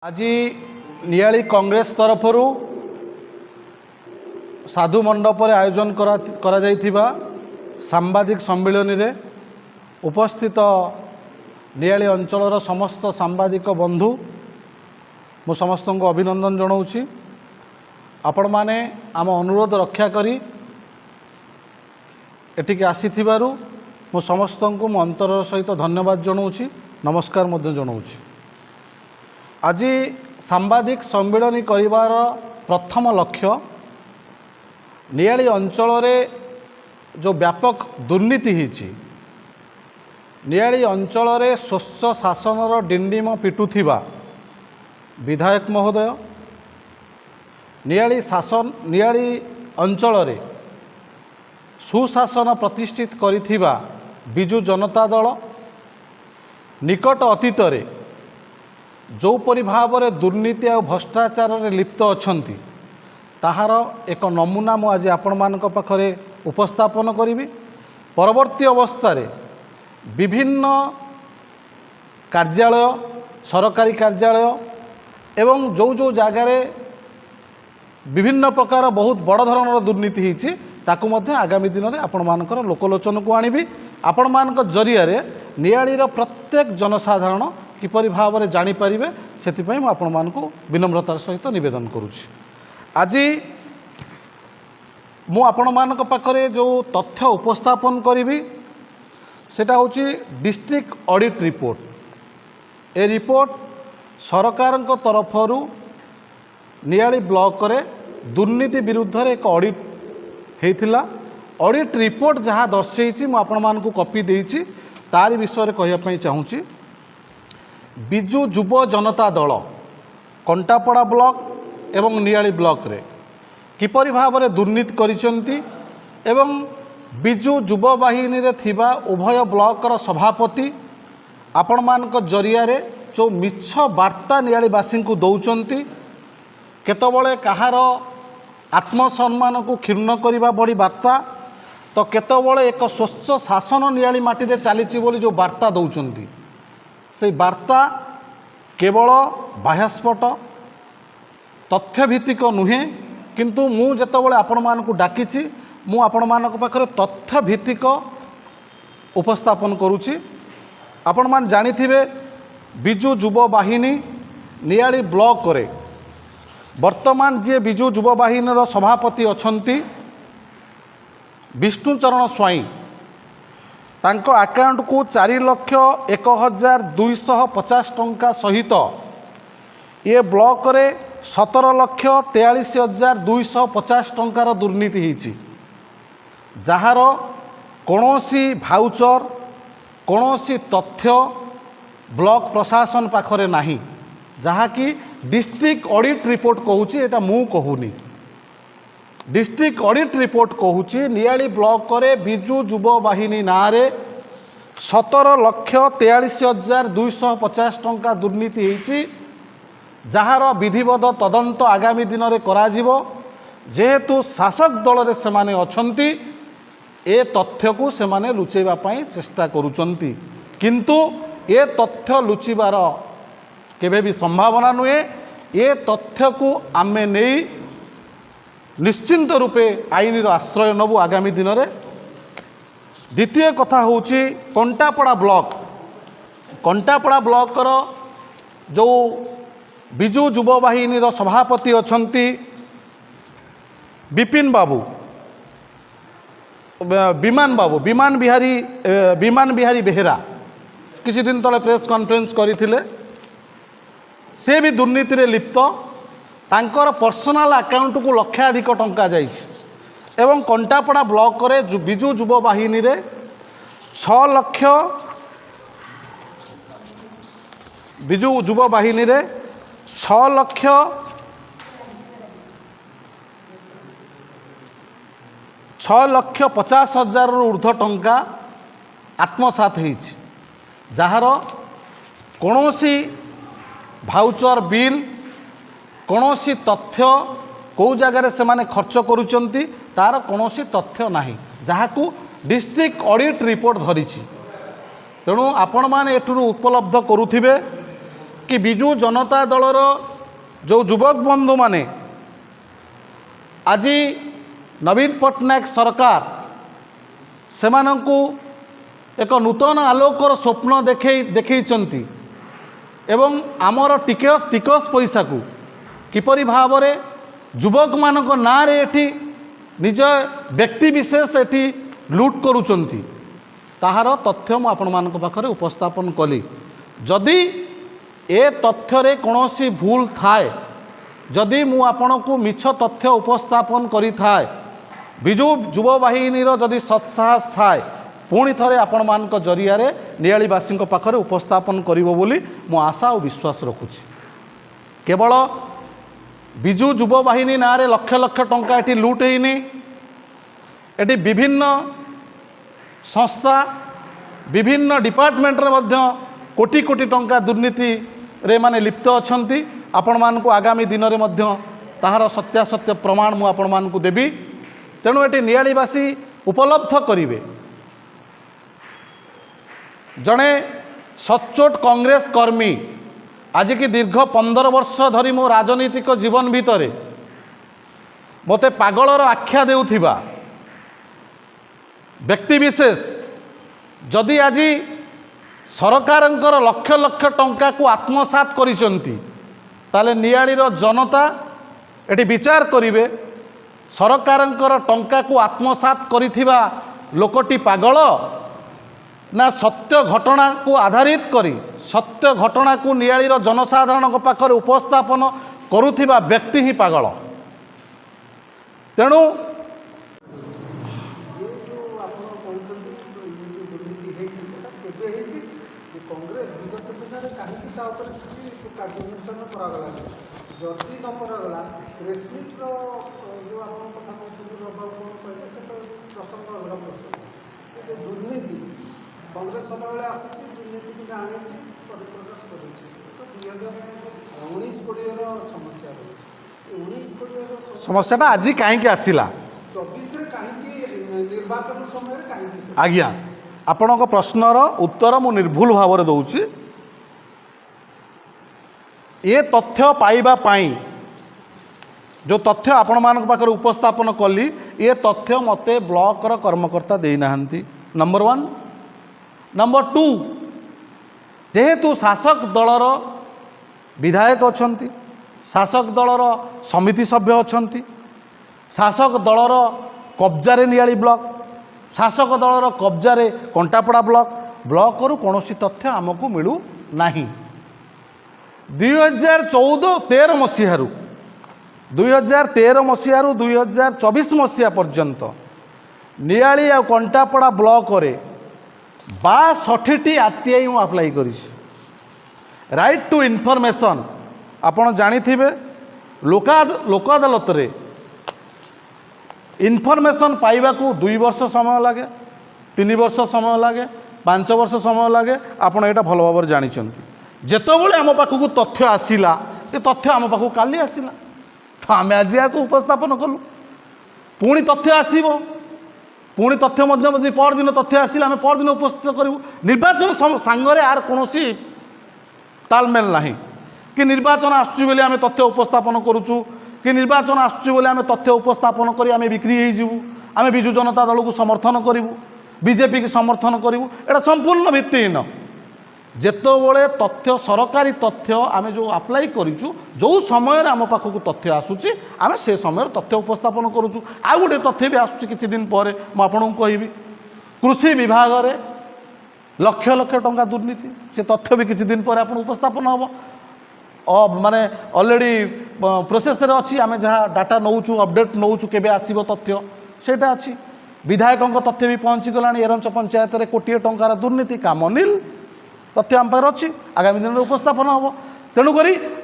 आज नियाली कांग्रेस तरफ साधु मंडप आयोजन करा सांबादिक सम्मिलन रे उपस्थित नियाली अंचल समस्त सांबादिक बंधु मु समस्त को अभिनंदन जनाऊँगी। आपण माने आम अनुरोध रक्षा करी एटिके आसीथिबारु मु समस्त को मु अंतर सहित धन्यवाद जनाऊँगी, नमस्कार मध्य जनाऊँगी। आज सांबादिक सम्मिलन करिवार प्रथम लक्ष्य नियाली अंचल रे जो व्यापक दुर्नीति हिची, नियाली अंचल रे स्वच्छ शासनर डिंडिम पिटुथिबा विधायक महोदय, नियाली अंचल रे सुशासन प्रतिष्ठित करिथिबा बिजु जनता दल निकट अतीत रे जो परि भाव में दुर्नीति और भ्रष्टाचार रे लिप्त अछंती ताहार एक नमूना मु आज आपण मानक पाखरे उपस्थापन करी। परवर्ती अवस्था रे विभिन्न कार्यालय सरकारी कार्यालय एवं जो जो जगार विभिन्न प्रकार बहुत बड़ धरणर दुर्नीति होती ताकू मध्य आगामी दिन में आपण मानकर लोकलोचन को आनिबी। आपण मानक जरिया रे नियालीर प्रत्येक जनसाधारण किपरि भाव में जानीपर से आपण मानक विनम्रतार सहित निवेदन करुच्ची। आज मु आपण मानक पाखरे जो तथ्य उपस्थापन करी सेटा होची डिस्ट्रिक्ट ऑडिट रिपोर्ट। ए रिपोर्ट सरकार तरफरु नियाली ब्लॉक रे दुर्नीति विरुद्ध रे एक ऑडिट हेतिला। ऑडिट रिपोर्ट जहाँ दर्शेछि मु आपण मानकु कॉपी देछि तारि विषय रे कहिया पई चाहूछि। बिजु युव जनता दल कंटापड़ा ब्लॉक एवं नियाली ब्लॉक रे किपरि भाव में दुर्नीति करिसंती एवं बिजु युव बाहिनी रे थिबा उभय ब्लॉकर सभापति आपण मानक जरिया रे जो मिछ वार्ता नियालीवासी को दौरान केतबले कहार आत्मसम्मान को क्षीर्ण करने बड़ी वार्ता तो केतबले एक स्वच्छ शासन नियाली माटी रे चली बोली जो वार्ता दौरान से वार्ता केवल बाह्यस्फोट तथ्यभित्तिक नुहे किंतु मु जेतबले आपण मानकु डाकिछि मु आपण मानक पाखरे तथ्यभित्तिक उपस्थापन करुछि। आपण मान जानिथिबे बिजु युव बाहिनी नियाली ब्लॉक रे वर्तमान जे बिजु युव बाहिनीर सभापति अछंती विष्णुचरण स्वाई तांको अकाउंट को 4,01,250 टंका सहित ये ब्लॉक रे 17,43,250 टंकार दुर्नीति होती जार कौनसी भाउचर कौनसी तथ्य ब्लॉक प्रशासन पाखरे नाही जहाँकि डिस्ट्रिक्ट ऑडिट रिपोर्ट कहूँ एटा मु कहूनी। डिस्ट्रिक्ट ऑडिट रिपोर्ट कहूँ नियाली ब्लॉक रे बिजु युव बाहिनी नारे 17,43,250 टंका दुर्नीति होती जार विधिवत तदंत आगामी दिन में कराजिवो। जेहेतु शासक दल रे सेमाने अछंती ए तथ्य को सेमाने लुचेबा पई चेष्टा करुचंती किंतु ए तथ्य लुचिबार केबे भी संभावना नुहे। ए तथ्य को आमे नहीं निश्चिंत रूपे आईन आश्रय नबू आगामी दिन में। द्वितीय कथा होची कंटापड़ा ब्लॉक जो बिजु युव बाहिनी सभापति अछंती विपिन बाबू विमान बिहारी बेहेरा किसी दिन तले प्रेस कॉन्फ्रेंस करथिले से भी दुर्नीति रे लिप्त। तांकर पर्सनल अकाउंट को लक्षाधिक टंका जाइछि एवं कंटापड़ा ब्लॉक रे बिजु युव बाहिनी रे 6 लाख बिजु युव बाहिनी रे 6,50,000 ऊर्ध्व टंका आत्मसात होइछि जार कौनसी भाउचर बिल कौनसी तथ्य कौ जगार से माने खर्च करुचंती तार कौनसी तथ्य नाही जहाकू डिस्ट्रिक्ट ऑडिट रिपोर्ट धरिछि। तेणु आपण माने एठुरु उपलब्ध करुथिबे कि विजु जनता दलर जो युवक बंधु माने आज नवीन पट्टनायक सरकार सेमानंकु एक नूतन आलोकर स्वप्न देखई एवं आमर टिकस पैसा को किपरि भाव में युवक मानक ना रे एठी निज व्यक्ति विशेष एठी लूट करुचंती ताहार तथ्य मु आपण मानक पाखरे उपस्थापन कली। जदि ए तथ्य रे कोनोसी भूल थाए जदि मु आपण को मिछ तथ्य उपस्थापन करी थाए विजु युवा बाहिनी जदि सत्साहस थाए पुणी थरे आपण मानक जरिया रे नियालीवासी पाखरे उपस्थापन करिवो बोली मु आशा और विश्वास रखुछि। केवल विजु युवा बाहिनी ना रे लक्ष लक्ष टंका एटी लूट हेनी एटी विभिन्न संस्था विभिन्न डिपार्टमेंट रे मध्य कोटी कोटी टंका दुर्नीति रे माने लिप्त अछंती। आपण मानकु आगामी दिन रे मध्य ताहार सत्यासत्य प्रमाण मु आपण मानकु देबी। तेणु एटी नियालीवासी उपलब्ध करिवे जड़े सचोट कांग्रेस कर्मी आज की दीर्घ 15 वर्ष धरी मो राजनीतिक जीवन भितर मते पागलर आख्या देउथिबा व्यक्ति विशेष जदि आज सरकारंकर लक्ष लक्ष टंका को आत्मसात करिसंती ताले नियालीर जनता एटी विचार करिवे सरकारंकर टंका को आत्मसात करिथिबा लोकटी पागल ना सत्य घटना को आधारित करी सत्य घटना को नियालीर जनसाधारण पाखरे उपस्थापन करुथिबा व्यक्ति ही पागल। तेणु जदि न कराला प्रेसमिट्र जो आप कथा कहते प्रसंग ग्रहण कर दुर्नीति कांग्रेस सदाबले आसी दुर्नीति को जानी परिप्रकाश कर 2019 कोड़े समस्या रही 19 कोड़े समस्याटा आज कहीं आसला 24 कहीं निर्वाचन समय कहीं आज्ञा आपण प्रश्नर उत्तर मु निर्भुल भाव में दूची। ये तथ्य पाइबा पाई जो तथ्य आपण मान पाखरे उपस्थापन कली ये तथ्य मते ब्लॉकर कर्मकर्ता दे नाहंती नंबर 1। नंबर 2 जेहेतु शासक दलर विधायक अछंती शासक दलर समिति सभ्य अछंती शासक दलर कब्जारे नियाली ब्लॉक शासक दलर कब्जारे कंटापड़ा ब्लॉक कौनसी तथ्य आमको मिलू नाही। 2014-13 मसीहारू 2013 मसीहारू 2024 मसीहा पर्यंत नियाली आ कंटापड़ा ब्लॉक रे 62टी आरटीआई मु अप्लाई करी राइट टू इनफॉरमेशन आपण जानिथिबे लोक अदालत रे इनफॉरमेशन पाइबा को 2 वर्ष समय लगे 3 वर्ष समय लगे 5 वर्ष समय लगे आपण एटा भल भाव जानिछंती। जेतबेले आम पाखक तथ्य आसिला ये तथ्य आम पाखक काली आसिला तो आम आज या उपस्थापन कलु पुणी तथ्य आसीबो पुणी तथ्य मध्य परदिन तथ्य आसिला आम परदिन उपस्थित करूँ निर्वाचन सांगरे आर कौनसी तालमेल नहीं कि निर्वाचन आसुची बोली आम तथ्य उपस्थापन करुचु कि निर्वाचन आसुची बोली आम तथ्य उपस्थापन करी आम बिक्री हो आम विजु जनता दल को समर्थन करूँ बीजेपी की समर्थन करूँ एटा संपूर्ण भित्तिहीन जेतबेले तथ्य सरकारी तथ्य आम जो अप्लाई करूँ जो समय आम पाखक तथ्य आसूची आम से समय तथ्य उपस्थापन करूँ। आ गोटे तथ्य भी आसूची किछि दिन पर मुझे कहबी कृषि विभाग रे लक्ष लक्ष टंका दुर्नीति से तथ्य भी किछि दिन पर आप उपस्थापन हम माने ऑलरेडी प्रोसेस रे अछि आम जहाँ डाटा नौचु अपडेट नौचु केबे आसीबो तथ्य सेटा अछि विधायकों तथ्य भी पहुँची गलानी एरंच पंचायत रे कोटिए टंकार दुर्नीति काम अनिल तथ्य आम पाखे अच्छी आगामी दिन में उपस्थापन हम तेणुक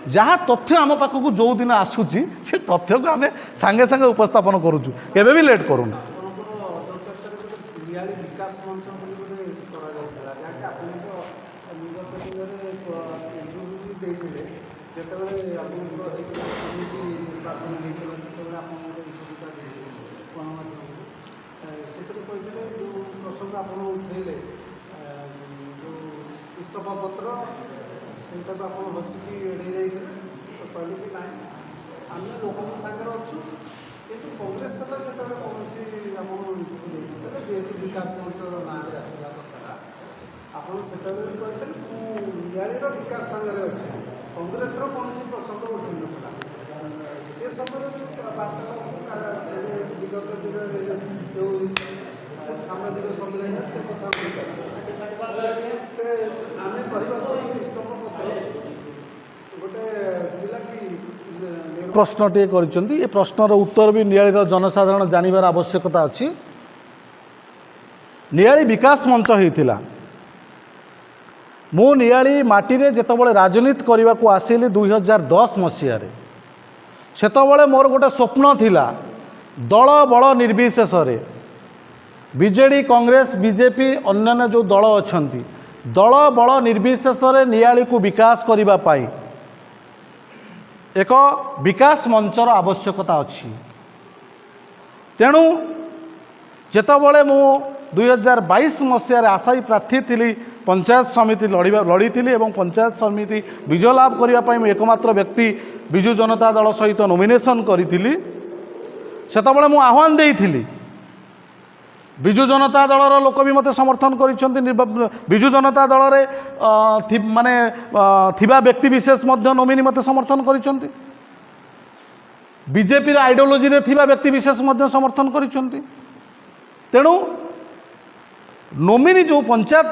जहाँ तथ्य आम पाखक जो दिन आसूची से तथ्य को आम सांगे सांगे उपस्थापन करुचु केबे भी लेट करूँ। इस्तफा पत्र ସେଇଟା ତ ଆପଣ ବସିକି ଏଡ଼େଇ ଦେଇଥିଲେ ତ କହିଲେ କି ନାଇଁ ଆମେ ଲୋକଙ୍କ ସାଙ୍ଗରେ ଅଛୁ କିନ୍ତୁ କଂଗ୍ରେସ କଥା ସେତେବେଳେ କୌଣସି ଆପଣ ନିଜକୁ ଦେଇନଥିଲେ ଯେହେତୁ ବିକାଶ ମଞ୍ଚର ନାଁରେ ଆସିଲା କଥାଟା ଆପଣ ସେତେବେଳେ ବି କହିଥିଲେ ମୁଁ ନିଆଳିର ବିକାଶ ସାଙ୍ଗରେ ଅଛି କଂଗ୍ରେସର କୌଣସି ପ୍ରସଙ୍ଗ ଉଠେଇନଥିଲା ସେ ସମୟରେ ଯେଉଁ ବାର୍ତ୍ତାଳାପ ବିଗତ ଦିନରେ ଯେଉଁ ସାମ୍ବାଦିକ ସମ୍ମିଳନୀ ସେ କଥା ଆମେ କହିବା ସବୁ ଇସ୍ତଫା ପତ୍ର ଗୋଟେ ଥିଲା କି ପ୍ରଶ୍ନଟିଏ କରିଛନ୍ତି। ଏ ପ୍ରଶ୍ନର ଉତ୍ତର ବି ନିଆଳିର ଜନସାଧାରଣ ଜାଣିବାର ଆବଶ୍ୟକତା ଅଛି। ନିଆଳି ବିକାଶ ମଞ୍ଚ ହେଇଥିଲା। ମୁଁ ନିଆଳି ମାଟିରେ ଯେତେବେଳେ ରାଜନୀତି କରିବାକୁ ଆସିଲି 2010 ମସିହାରେ, ସେତେବେଳେ ମୋର ଗୋଟେ ସ୍ୱପ୍ନ ଥିଲା ଦଳ ବଳ ନିର୍ବିଶେଷରେ ବିଜେଡ଼ି କଂଗ୍ରେସ ବିଜେପି ଅନ୍ୟାନ୍ୟ ଯେଉଁ ଦଳ ଅଛନ୍ତି ଦଳ ବଳ ନିର୍ବିଶେଷରେ ନିଆଳିକୁ ବିକାଶ କରିବା ପାଇଁ ଏକ ବିକାଶ ମଞ୍ଚର ଆବଶ୍ୟକତା ଅଛି। ତେଣୁ ଯେତେବେଳେ ମୁଁ 2022 ମସିହାରେ ଆଶାୟୀ ପ୍ରାର୍ଥୀ ଥିଲି ପଞ୍ଚାୟତ ସମିତି ଲଢ଼ିଥିଲି ଏବଂ ପଞ୍ଚାୟତ ସମିତି ବିଜୟ ଲାଭ କରିବା ପାଇଁ ମୁଁ ଏକମାତ୍ର ବ୍ୟକ୍ତି ବିଜୁ ଜନତା ଦଳ ସହିତ ନୋମିନେସନ୍ କରିଥିଲି। ସେତେବେଳେ ମୁଁ ଆହ୍ୱାନ ଦେଇଥିଲି, ବିଜୁ ଜନତା ଦଳର ଲୋକ ବି ମୋତେ ସମର୍ଥନ କରିଛନ୍ତି, ବିଜୁ ଜନତା ଦଳରେ ମାନେ ଥିବା ବ୍ୟକ୍ତିବିଶେଷ ମଧ୍ୟ ନୋମିନି ମୋତେ ସମର୍ଥନ କରିଛନ୍ତି, ବିଜେପିର ଆଇଡ଼ିଓଲୋଜିରେ ଥିବା ବ୍ୟକ୍ତିବିଶେଷ ମଧ୍ୟ ସମର୍ଥନ କରିଛନ୍ତି। ତେଣୁ ନୋମିନି ଯେଉଁ ପଞ୍ଚାୟତ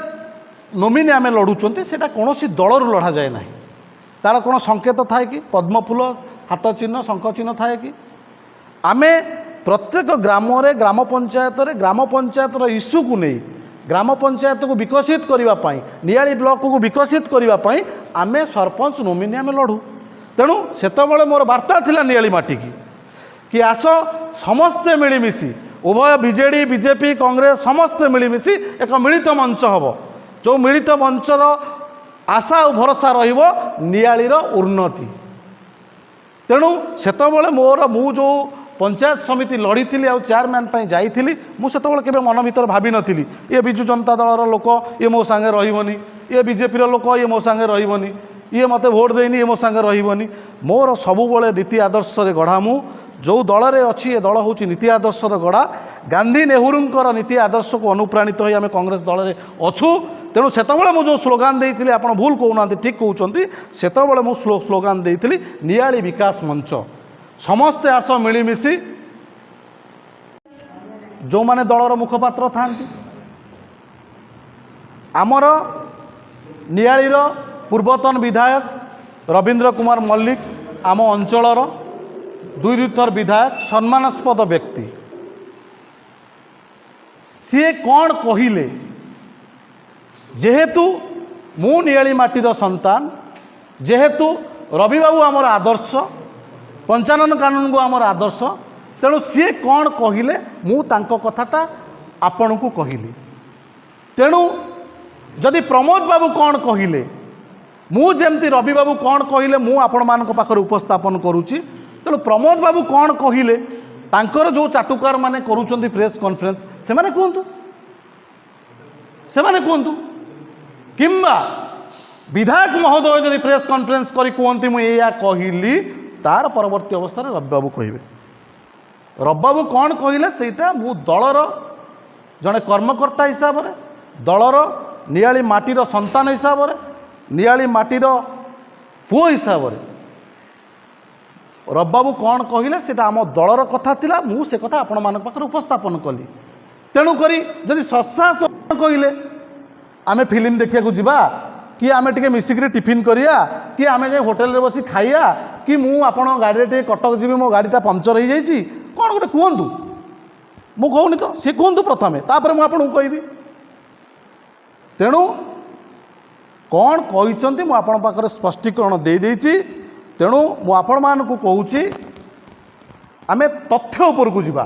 ନୋମିନି ଆମେ ଲଢ଼ୁଛନ୍ତି ସେଇଟା କୌଣସି ଦଳରୁ ଲଢ଼ାଯାଏ ନାହିଁ। ତା'ର କ'ଣ ସଂକେତ ଥାଏ କି? ପଦ୍ମଫୁଲ, ହାତ ଚିହ୍ନ, ଶଙ୍ଖ ଚିହ୍ନ ଥାଏ କି? ଆମେ ପ୍ରତ୍ୟେକ ଗ୍ରାମରେ ଗ୍ରାମ ପଞ୍ଚାୟତର ଇସ୍ୟୁକୁ ନେଇ ଗ୍ରାମ ପଞ୍ଚାୟତକୁ ବିକଶିତ କରିବା ପାଇଁ, ନିଆଳି ବ୍ଲକକୁ ବିକଶିତ କରିବା ପାଇଁ ଆମେ ସରପଞ୍ଚ ନୋମିନି ଆମେ ଲଢ଼ୁ। ତେଣୁ ସେତେବେଳେ ମୋର ବାର୍ତ୍ତା ଥିଲା ନିଆଳି ମାଟିକି କି ଆସ ସମସ୍ତେ ମିଳିମିଶି, ଉଭୟ ବିଜେଡ଼ି ବିଜେପି କଂଗ୍ରେସ ସମସ୍ତେ ମିଳିମିଶି ଏକ ମିଳିତ ମଞ୍ଚ ହେବ, ଯେଉଁ ମିଳିତ ମଞ୍ଚର ଆଶା ଆଉ ଭରସା ରହିବ ନିଆଳିର ଉନ୍ନତି। ତେଣୁ ସେତେବେଳେ ମୁଁ ଯେଉଁ ପଞ୍ଚାୟତ ସମିତି ଲଢ଼ିଥିଲି ଆଉ ଚେୟାରମ୍ୟାନ୍ ପାଇଁ ଯାଇଥିଲି, ମୁଁ ସେତେବେଳେ କେବେ ମନ ଭିତରେ ଭାବିନଥିଲି ଇଏ ବିଜୁ ଜନତା ଦଳର ଲୋକ, ଇଏ ମୋ ସାଙ୍ଗେ ରହିବନି, ଇଏ ବିଜେପିର ଲୋକ, ଇଏ ମୋ ସାଙ୍ଗେ ରହିବନି, ଇଏ ମୋତେ ଭୋଟ୍ ଦେଇନି, ଇଏ ମୋ ସାଙ୍ଗେ ରହିବନି। ମୋର ସବୁବେଳେ ନୀତି ଆଦର୍ଶରେ ଗଢ଼ା। ମୁଁ ଯେଉଁ ଦଳରେ ଅଛି ଏ ଦଳ ହେଉଛି ନୀତି ଆଦର୍ଶର ଗଢ଼ା। ଗାନ୍ଧୀ ନେହେରୁଙ୍କର ନୀତି ଆଦର୍ଶକୁ ଅନୁପ୍ରାଣିତ ହୋଇ ଆମେ କଂଗ୍ରେସ ଦଳରେ ଅଛୁ। ତେଣୁ ସେତେବେଳେ ମୁଁ ଯେଉଁ ସ୍ଲୋଗାନ ଦେଇଥିଲି, ଆପଣ ଭୁଲ କହୁନାହାନ୍ତି, ଠିକ୍ କହୁଛନ୍ତି, ସେତେବେଳେ ମୁଁ ସ୍ଲୋଗାନ ଦେଇଥିଲି ନିଆଳି ବିକାଶ ମଞ୍ଚ, ସମସ୍ତେ ଆସ ମିଳିମିଶି। ଯେଉଁମାନେ ଦଳର ମୁଖପାତ୍ର ଥାଆନ୍ତି, ଆମର ନିଆଳିର ପୂର୍ବତନ ବିଧାୟକ ରବୀନ୍ଦ୍ର କୁମାର ମଲ୍ଲିକ ଆମ ଅଞ୍ଚଳର 2 ଥର ବିଧାୟକ, ସମ୍ମାନାସ୍ପଦ ବ୍ୟକ୍ତି। ସିଏ କ'ଣ କହିଲେ, ଯେହେତୁ ମୁଁ ନିଆଳି ମାଟିର ସନ୍ତାନ, ଯେହେତୁ ରବିବାବୁ ଆମର ଆଦର୍ଶ, 55 କାନୁନକୁ ଆମର ଆଦର୍ଶ, ତେଣୁ ସିଏ କ'ଣ କହିଲେ ମୁଁ ତାଙ୍କ କଥାଟା ଆପଣଙ୍କୁ କହିଲି। ତେଣୁ ଯଦି ପ୍ରମୋଦ ବାବୁ କ'ଣ କହିଲେ, ମୁଁ ଯେମିତି ରବିବାବୁ କ'ଣ କହିଲେ ମୁଁ ଆପଣମାନଙ୍କ ପାଖରେ ଉପସ୍ଥାପନ କରୁଛି। ତେଣୁ ପ୍ରମୋଦ ବାବୁ କ'ଣ କହିଲେ, ତାଙ୍କର ଯେଉଁ ଚାଟୁକାର ମାନେ କରୁଛନ୍ତି ପ୍ରେସ୍ କନଫରେନ୍ସ, ସେମାନେ କୁହନ୍ତୁ କିମ୍ବା ବିଧାୟକ ମହୋଦୟ ଯଦି ପ୍ରେସ୍ କନଫରେନ୍ସ କରି କୁହନ୍ତି ମୁଁ ଏଇଆ କହିଲି, ତାର ପରବର୍ତ୍ତୀ ଅବସ୍ଥାରେ ରବିବାବୁ କହିବେ। ରବିବାବୁ କ'ଣ କହିଲେ ସେଇଟା ମୁଁ ଦଳର ଜଣେ କର୍ମକର୍ତ୍ତା ହିସାବରେ, ଦଳର ନିଆଳି ମାଟିର ସନ୍ତାନ ହିସାବରେ, ନିଆଳି ମାଟିର ପୁଅ ହିସାବରେ ରବିବାବୁ କ'ଣ କହିଲେ ସେଇଟା ଆମ ଦଳର କଥା ଥିଲା, ମୁଁ ସେ କଥା ଆପଣମାନଙ୍କ ପାଖରେ ଉପସ୍ଥାପନ କଲି। ତେଣୁକରି ଯଦି ସତ୍ସାହସ କହିଲେ ଆମେ ଫିଲ୍ମ ଦେଖିବାକୁ ଯିବା, କି ଆମେ ଟିକେ ମିଶିକିରି ଟିଫିନ୍ କରିବା, କି ଆମେ ଯାଇ ହୋଟେଲରେ ବସି ଖାଇବା, କି ମୁଁ ଆପଣଙ୍କ ଗାଡ଼ିରେ ଟିକେ କଟକ ଯିବି, ମୋ ଗାଡ଼ିଟା ପଙ୍କଚର୍ ହେଇଯାଇଛି, କ'ଣ ଗୋଟେ କୁହନ୍ତୁ। ମୁଁ କହୁନି ତ, ସିଏ କୁହନ୍ତୁ ପ୍ରଥମେ, ତାପରେ ମୁଁ ଆପଣଙ୍କୁ କହିବି। ତେଣୁ କ'ଣ କହିଛନ୍ତି ମୁଁ ଆପଣଙ୍କ ପାଖରେ ସ୍ପଷ୍ଟୀକରଣ ଦେଇଦେଇଛି। ତେଣୁ ମୁଁ ଆପଣମାନଙ୍କୁ କହୁଛି ଆମେ ତଥ୍ୟ ଉପରକୁ ଯିବା।